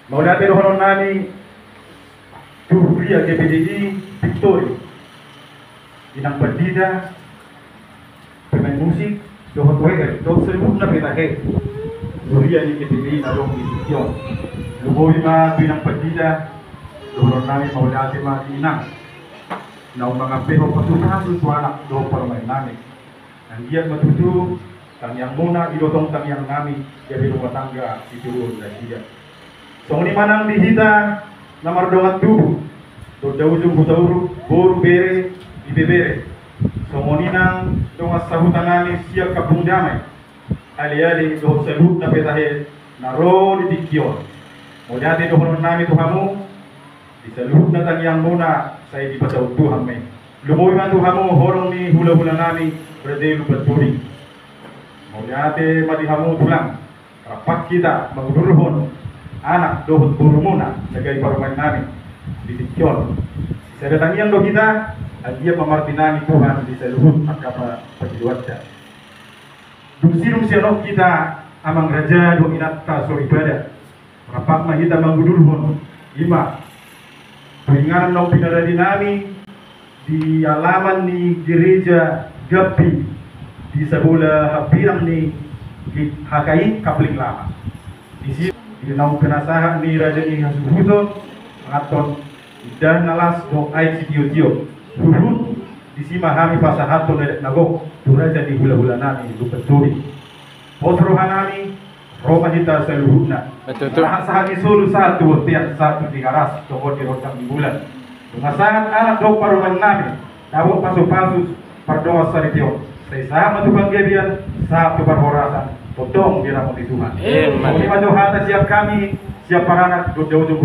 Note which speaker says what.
Speaker 1: Mau natin honon nani Turia GPDI Victoria inang perdida pemain musik dohot weger dohot seluruh na petahe Turia ni GPDI na dong disikyon luboy ma binang perdida dohon nami mau natin ma inang na mga pero pasukaso suanak dohot pemain nami ang giat matutu kang yang muna idotong kang yang nami jadi rumah tangga diturun dan dia so ni manang dihita na mardongat tubuh do daujung butauru boru bere ibebere so moninang dongas sahutanani siap kapung damai ali-ali do sebut na petahe na ro di dikyon mo dati do honon nami tuhamu di seluhut na tangyang muna saya di pasau Tuhan me lumoy man tuhamu horong ni hula-hula nami berdelu berturi mo dati madihamu tulang rapat kita mengudurhon anak dohot buru muna sebagai parmain nami di dikyon saya datang yang do kita dia memartinani Tuhan di seluruh agama perjuangan. Dungsi nok kita amang raja do inatta so ibadah. Rapat mah kita mangudurhon ima. Pengaran no pinaradi nami di alaman ni gereja Gapi di sebelah habirang ni di Hakai Kapling Lama. Di sini di nau penasahan ni raja ni hasuhuto ngaton dan nalas do ai sitio-tio. Hurut di sima hami pasahato nagok duraja di hula-hula nami du peturi. Posrohan nami Roma kita seluruhna.
Speaker 2: Betul.
Speaker 1: Sahani sulu satu tiap satu di garas toko di rotang di bulan. Tungasangan anak do paruman nami. Dabo pasu-pasus pardoa saritio. Saya sama tukang gebian satu perhorasan. Potong di ramon di Tuhan. Terima Tuhan siap kami siap para anak do jauh-jauh